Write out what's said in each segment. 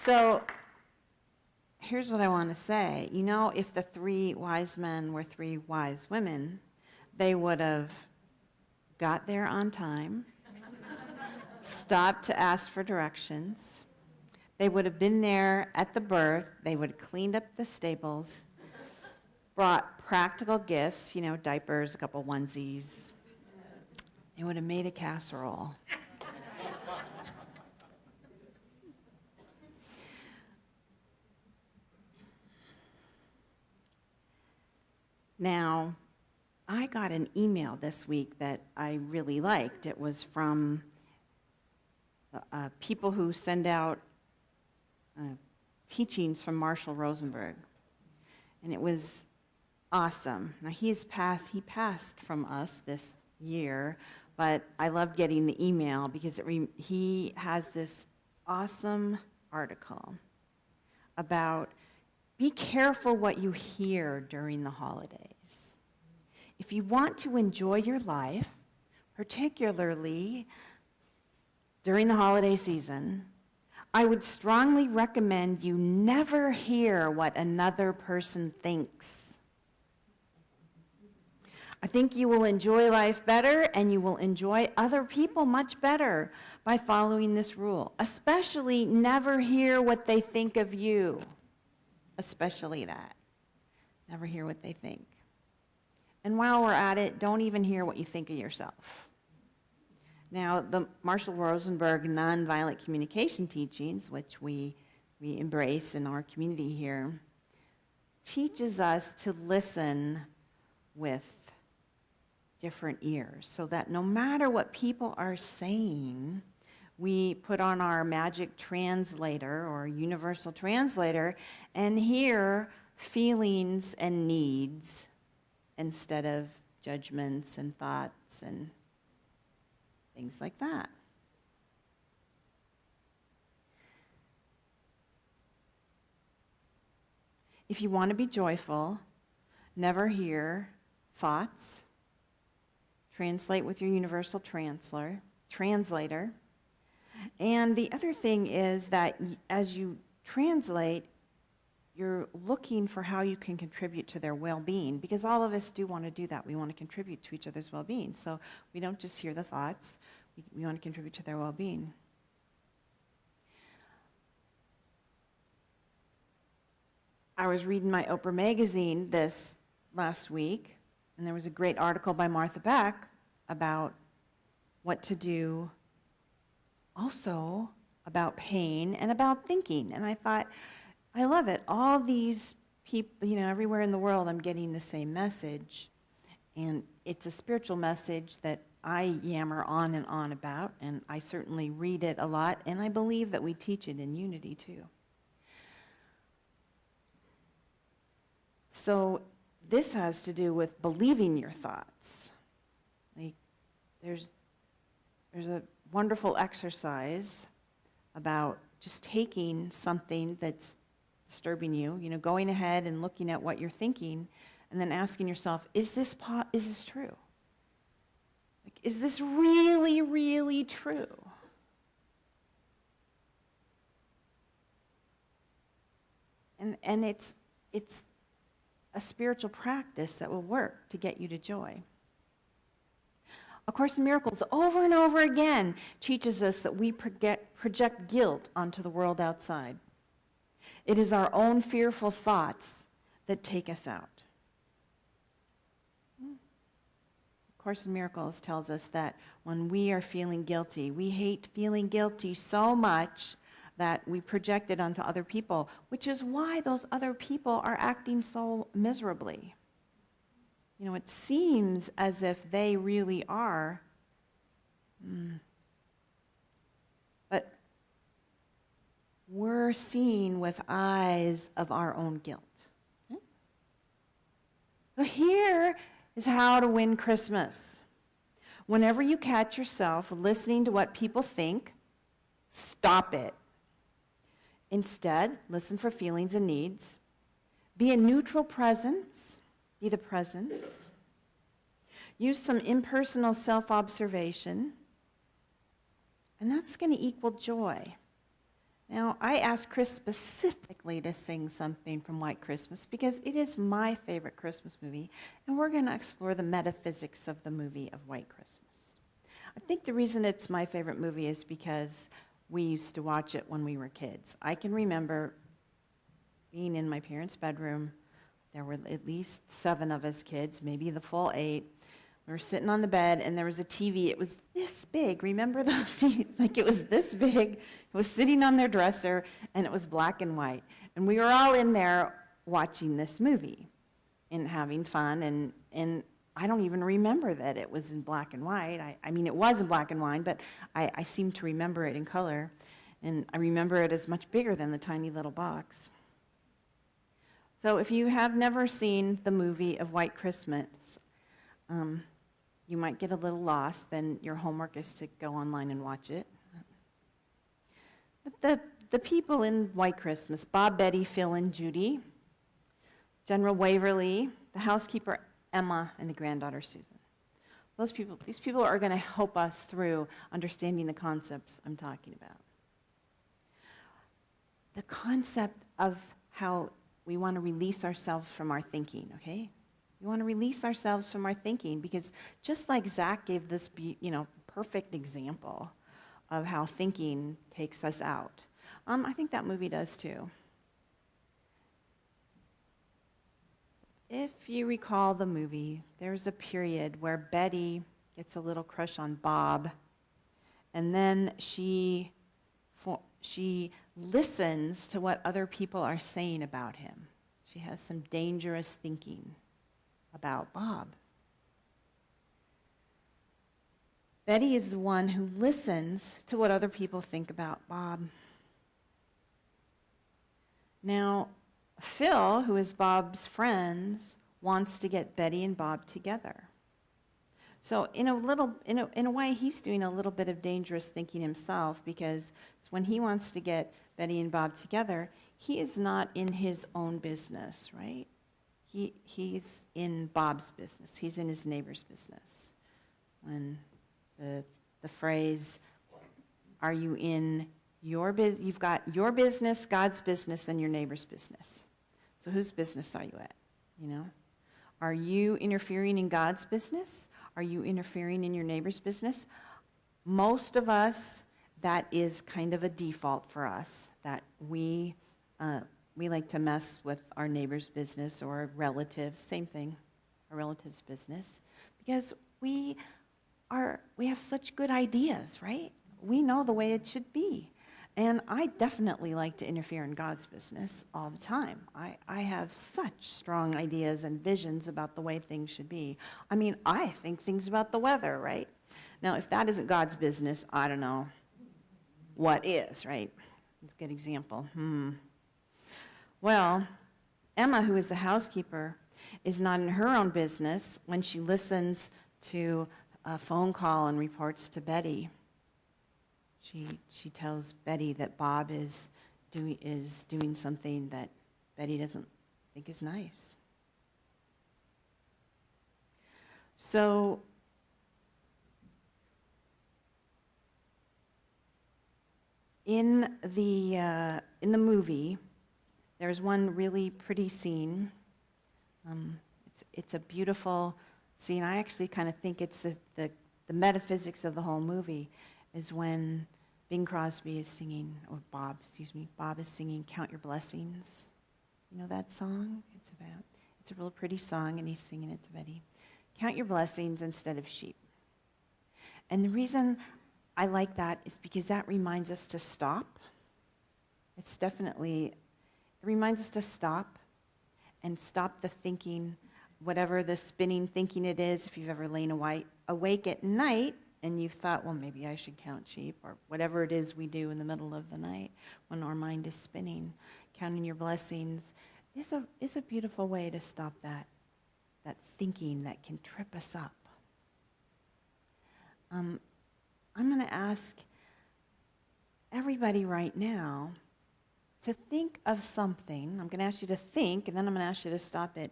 So here's what I want to say. You know, if the 3 wise men were 3 wise women, they would have got there on time, stopped to ask for directions. They would have been there at the birth. They would have cleaned up the stables, brought practical gifts, diapers, a couple onesies. They would have made a casserole. Now, I got an email this week that I really liked. It was from people who send out teachings from Marshall Rosenberg. And it was awesome. Now, he passed from us this year, but I loved getting the email because he has this awesome article about be careful what you hear during the holidays. If you want to enjoy your life, particularly during the holiday season, I would strongly recommend you never hear what another person thinks. I think you will enjoy life better and you will enjoy other people much better by following this rule. Especially never hear what they think of you. Especially that. Never hear what they think. And while we're at it, don't even hear what you think of yourself. Now, the Marshall Rosenberg nonviolent communication teachings, which we embrace in our community here, teaches us to listen with different ears so that no matter what people are saying, we put on our magic translator or universal translator and hear feelings and needs instead of judgments and thoughts and things like that. If you want to be joyful, never hear thoughts. Translate with your universal translator. And the other thing is that as you translate, you're looking for how you can contribute to their well-being, because all of us do want to do that. We want to contribute to each other's well-being. So we don't just hear the thoughts. We want to contribute to their well-being. I was reading my Oprah magazine this last week, and there was a great article by Martha Beck about what to do also about pain and about thinking. And I thought, I love it. All these people, everywhere in the world, I'm getting the same message. And it's a spiritual message that I yammer on and on about, and I certainly read it a lot, and I believe that we teach it in unity too. So this has to do with believing your thoughts. Like, there's a wonderful exercise about just taking something that's disturbing you, going ahead and looking at what you're thinking, and then asking yourself, is this true? Like, is this really, really true? And it's a spiritual practice that will work to get you to joy. A Course in Miracles over and over again teaches us that we project guilt onto the world outside. It is our own fearful thoughts that take us out. A Course in Miracles tells us that when we are feeling guilty, we hate feeling guilty so much that we project it onto other people, which is why those other people are acting so miserably. It seems as if they really are. But we're seeing with eyes of our own guilt. So here is how to win Christmas. Whenever you catch yourself listening to what people think, stop it. Instead, listen for feelings and needs. Be a neutral presence. Be the presence. Use some impersonal self-observation. And that's going to equal joy. Now, I asked Chris specifically to sing something from White Christmas because it is my favorite Christmas movie, and we're going to explore the metaphysics of the movie of White Christmas. I think the reason it's my favorite movie is because we used to watch it when we were kids. I can remember being in my parents' bedroom. There were at least 7 of us kids, maybe the full 8. We were sitting on the bed, and there was a TV. It was this big. Remember those TVs? Like, it was this big. It was sitting on their dresser, and it was black and white. And we were all in there watching this movie and having fun. And I don't even remember that it was in black and white. I mean, it was in black and white, but I seem to remember it in color. And I remember it as much bigger than the tiny little box. So if you have never seen the movie of White Christmas, you might get a little lost. Then your homework is to go online and watch it. But the people in White Christmas, Bob, Betty, Phil, and Judy, General Waverly, the housekeeper Emma, and the granddaughter Susan. These people are going to help us through understanding the concepts I'm talking about. The concept of how we want to release ourselves from our thinking, okay? We want to release ourselves from our thinking because just like Zach gave this, perfect example of how thinking takes us out, I think that movie does too. If you recall the movie, there's a period where Betty gets a little crush on Bob, and then she listens to what other people are saying about him. She has some dangerous thinking about Bob. Betty is the one who listens to what other people think about Bob. Now, Phil, who is Bob's friend, wants to get Betty and Bob together. So in a way, he's doing a little bit of dangerous thinking himself because when he wants to get Betty and Bob together, he is not in his own business, right? He's in Bob's business. He's in his neighbor's business. When the phrase, are you in your business? You've got your business, God's business, and your neighbor's business. So whose business are you at, Are you interfering in God's business? Are you interfering in your neighbor's business? Most of us, that is kind of a default for us, that we like to mess with our neighbor's business or relatives, same thing, our relative's business, because we have such good ideas, right? We know the way it should be. And I definitely like to interfere in God's business all the time. I have such strong ideas and visions about the way things should be. I mean, I think things about the weather, right? Now, if that isn't God's business, I don't know what is, right? That's a good example. Well, Emma, who is the housekeeper, is not in her own business when she listens to a phone call and reports to Betty. She tells Betty that Bob is doing something that Betty doesn't think is nice. So in the movie, there's one really pretty scene. It's a beautiful scene. I actually kind of think it's the metaphysics of the whole movie is when Bing Crosby is singing, or Bob is singing Count Your Blessings. You know that song? It's a real pretty song, and he's singing it to Betty. Count your blessings instead of sheep. And the reason I like that is because that reminds us to stop. It reminds us to stop and stop the thinking, whatever the spinning thinking it is. If you've ever lain awake at night and you've thought, well, maybe I should count sheep, or whatever it is we do in the middle of the night when our mind is spinning, counting your blessings is a beautiful way to stop that thinking that can trip us up. I'm going to ask everybody right now to think of something. I'm going to ask you to think, and then I'm going to ask you to stop it.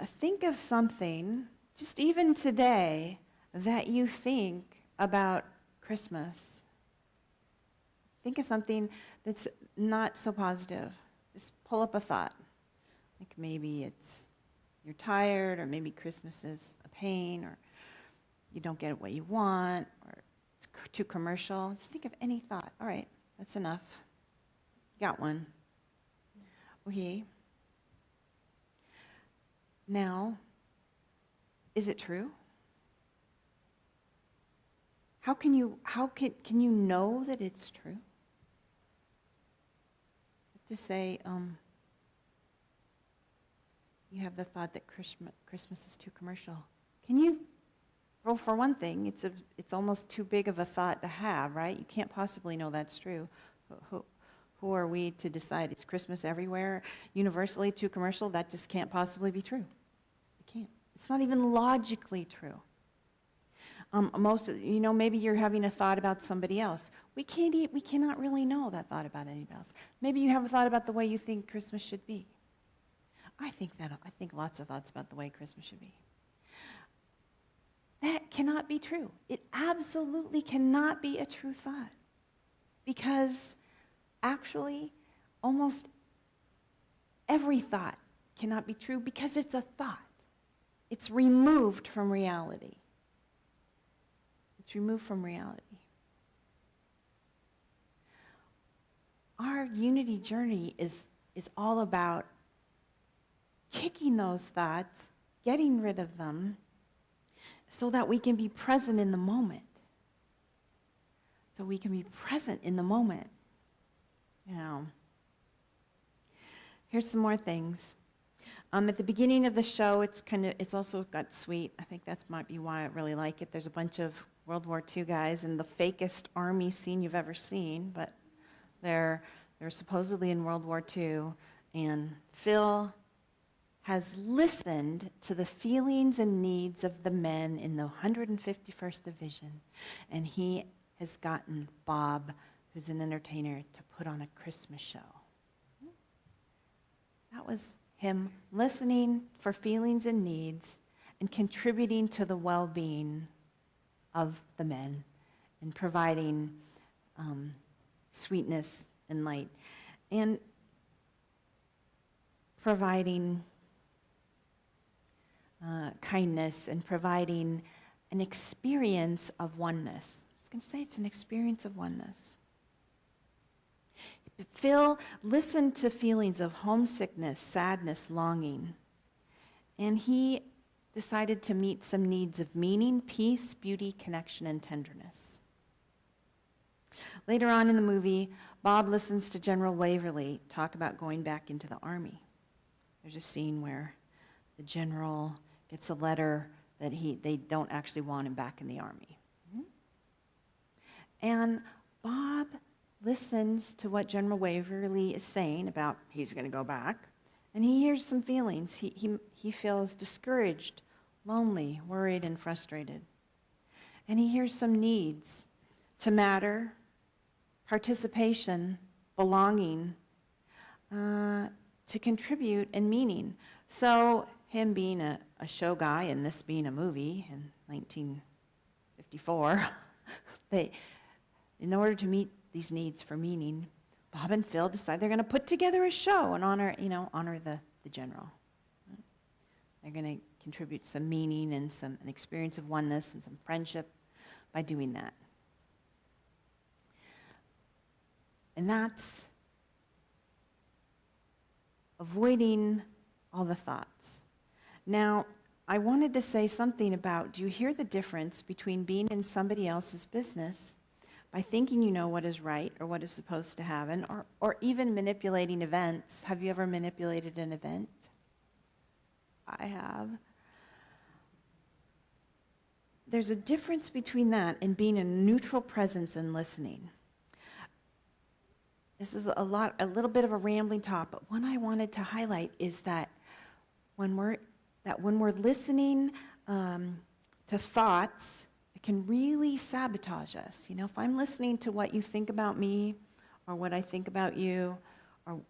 Think of something, just even today, that you think about Christmas. Think of something that's not so positive. Just pull up a thought. Like maybe it's you're tired, or maybe Christmas is a pain, or you don't get what you want, or it's too commercial. Just think of any thought. All right, that's enough. Got one. Okay. Now, is it true? How can you know that it's true? To say, you have the thought that Christmas is too commercial. Can you? Well, for one thing, it's almost too big of a thought to have, right? You can't possibly know that's true. Who are we to decide? Is Christmas everywhere, universally too commercial? That just can't possibly be true. It can't. It's not even logically true. Maybe you're having a thought about somebody else. We cannot really know that thought about anybody else. Maybe you have a thought about the way you think Christmas should be. I think lots of thoughts about the way Christmas should be. That cannot be true. It absolutely cannot be a true thought. Because actually, almost every thought cannot be true because it's a thought. It's removed from reality. It's removed from reality. Our unity journey is all about kicking those thoughts, getting rid of them, so that we can be present in the moment. So we can be present in the moment. Now, here's some more things. At the beginning of the show, it's also got sweet. I think that might be why I really like it. There's a bunch of World War II guys in the fakest army scene you've ever seen, but they're supposedly in World War II, and Phil has listened to the feelings and needs of the men in the 151st Division, and he has gotten Bob, who's an entertainer, to put on a Christmas show. That was him listening for feelings and needs and contributing to the well-being of the men and providing sweetness and light and providing kindness and providing an experience of oneness. I was going to say it's an experience of oneness. Phil listened to feelings of homesickness, sadness, longing, and he decided to meet some needs of meaning, peace, beauty, connection, and tenderness. Later on in the movie, Bob listens to General Waverly talk about going back into the Army. There's a scene where the general gets a letter that they don't actually want him back in the Army. And Bob listens to what General Waverly is saying about he's going to go back, and he hears some feelings. He feels discouraged, lonely, worried, and frustrated. And he hears some needs to matter, participation, belonging, to contribute, and meaning. So him being a show guy and this being a movie in 1954, in order to meet these needs for meaning, Bob and Phil decide they're going to put together a show and honor the general. They're going to contribute some meaning and an experience of oneness and some friendship by doing that. And that's avoiding all the thoughts. Now, I wanted to say something about, do you hear the difference between being in somebody else's business by thinking you know what is right or what is supposed to happen, or even manipulating events? Have you ever manipulated an event? I have. There's a difference between that and being a neutral presence and listening. This is a little bit of a rambling talk, but one I wanted to highlight is that when we're listening to thoughts, it can really sabotage us. If I'm listening to what you think about me or what I think about you,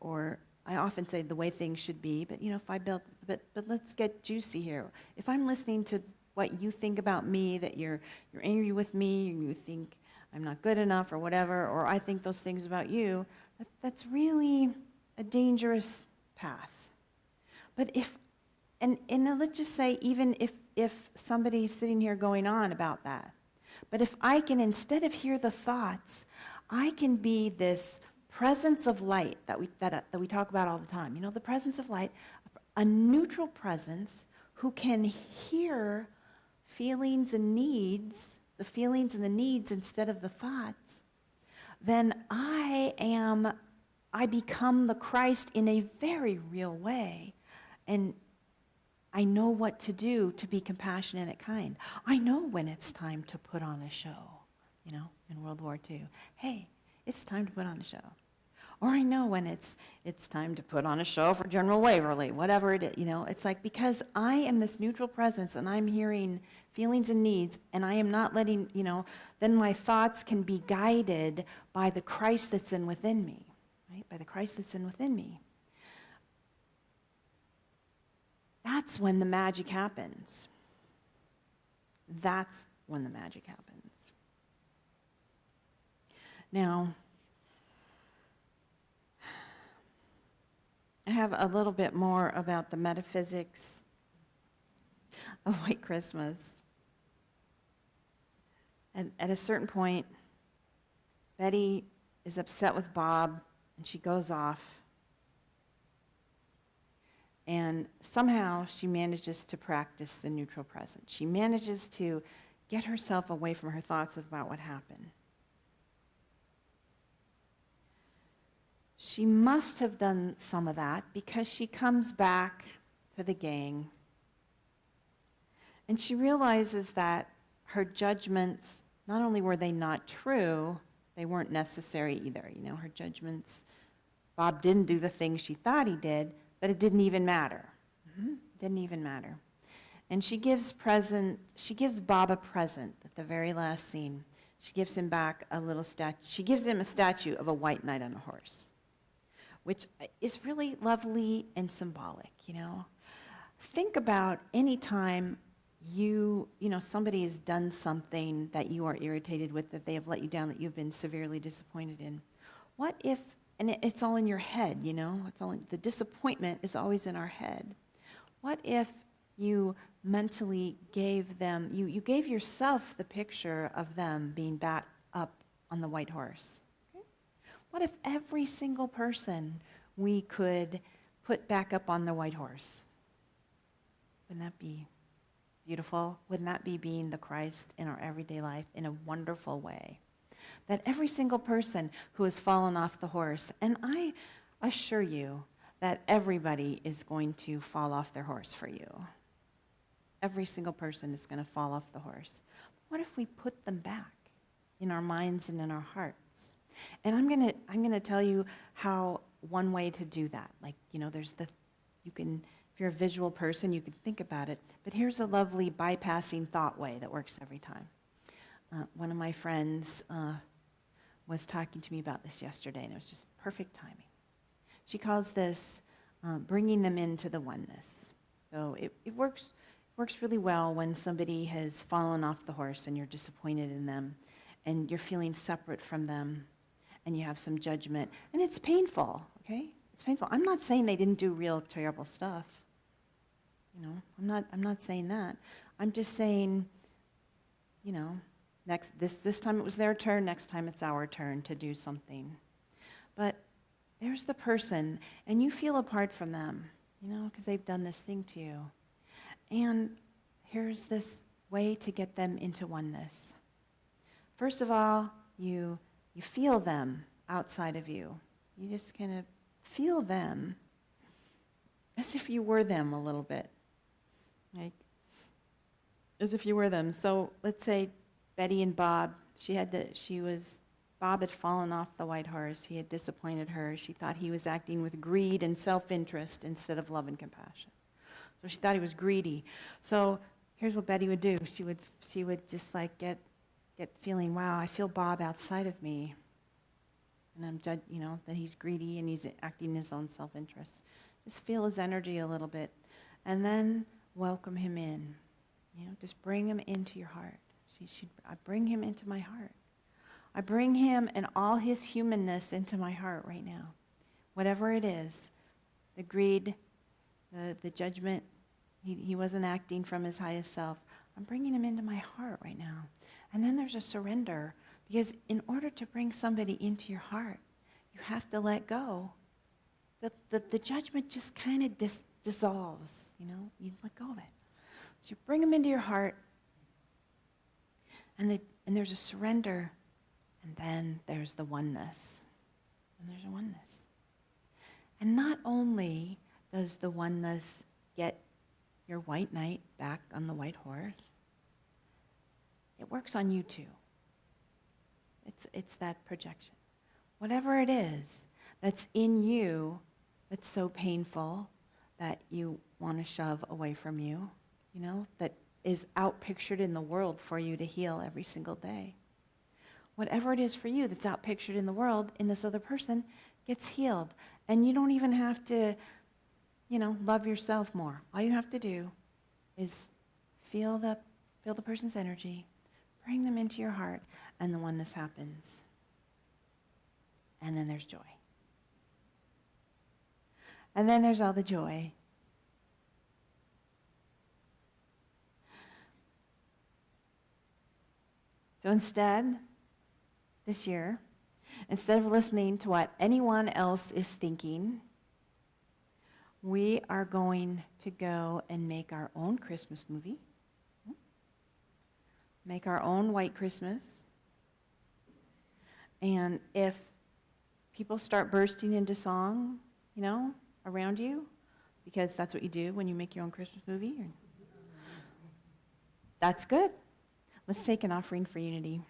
or I often say the way things should be, but but let's get juicy here. If I'm listening to what you think about me, that you're angry with me, you think I'm not good enough or whatever, or I think those things about you, That's really a dangerous path. But and let's just say, even if somebody's sitting here going on about that, but if I can, instead of hear the thoughts, I can be this presence of light that we talk about all the time. The presence of light, a neutral presence who can hear feelings and needs, the feelings and the needs instead of the thoughts. Then I become the Christ in a very real way. And I know what to do to be compassionate and kind. I know when it's time to put on a show, in World War II. Hey, it's time to put on a show. Or I know when it's time to put on a show for General Waverly, whatever it is. It's like, because I am this neutral presence and I'm hearing feelings and needs, and I am not letting, then my thoughts can be guided by the Christ that's in within me, right? By the Christ that's in within me. That's when the magic happens. That's when the magic happens. Now, I have a little bit more about the metaphysics of White Christmas. And at a certain point, Betty is upset with Bob, and she goes off. And somehow she manages to practice the neutral presence. She manages to get herself away from her thoughts about what happened. She must have done some of that because she comes back to the gang and she realizes that her judgments, not only were they not true, they weren't necessary either. Her judgments, Bob didn't do the things she thought he did, but it didn't even matter. Didn't even matter. And she gives Bob a present at the very last scene. She gives him back a little statue. She gives him a statue of a white knight on a horse, which is really lovely and symbolic, Think about any time somebody has done something that you are irritated with, that they have let you down, that you've been severely disappointed in. What if, and it's all in your head, the disappointment is always in our head. What if you mentally gave them, you gave yourself the picture of them being back up on the white horse? Okay? What if every single person we could put back up on the white horse? Wouldn't that be beautiful? Wouldn't that be being the Christ in our everyday life in a wonderful way? That every single person who has fallen off the horse, and I assure you that everybody is going to fall off their horse for you. Every single person is going to fall off the horse. What if we put them back in our minds and in our hearts? And I'm going to tell you how one way to do that. If you're a visual person, you can think about it. But here's a lovely bypassing thought way that works every time. One of my friends was talking to me about this yesterday, and it was just perfect timing. She calls this bringing them into the oneness. So it works really well when somebody has fallen off the horse and you're disappointed in them, and you're feeling separate from them, and you have some judgment, and it's painful, okay? It's painful. I'm not saying they didn't do real terrible stuff. I'm not saying that. I'm just saying, this time it was their turn, next time it's our turn to do something. But there's the person, and you feel apart from them, because they've done this thing to you. And here's this way to get them into oneness. First of all, you feel them outside of you. You just kind of feel them as if you were them a little bit. As if you were them. So let's say Betty and Bob, Bob had fallen off the white horse. He had disappointed her. She thought he was acting with greed and self-interest instead of love and compassion. So she thought he was greedy. So here's what Betty would do. She would just get feeling, wow, I feel Bob outside of me. And I'm that he's greedy and he's acting in his own self-interest. Just feel his energy a little bit. And then welcome him in. Just bring him into your heart. I bring him into my heart. I bring him and all his humanness into my heart right now. Whatever it is, the greed, the judgment, he wasn't acting from his highest self. I'm bringing him into my heart right now. And then there's a surrender, because in order to bring somebody into your heart, you have to let go. The judgment just kind of dissolves, you let go of it. So you bring them into your heart, and there's a surrender, and then there's the oneness. And there's a oneness. And not only does the oneness get your white knight back on the white horse, it works on you too. It's that projection. Whatever it is that's in you that's so painful that you want to shove away from you, that is outpictured in the world for you to heal every single day. Whatever it is for you that's outpictured in the world, in this other person, gets healed. And you don't even have to, love yourself more. All you have to do is feel the person's energy, bring them into your heart, and the oneness happens. And then there's joy. And then there's all the joy. So instead, this year, instead of listening to what anyone else is thinking, we are going to go and make our own Christmas movie. Make our own White Christmas. And if people start bursting into song, around you, because that's what you do when you make your own Christmas movie, that's good. Let's take an offering for unity.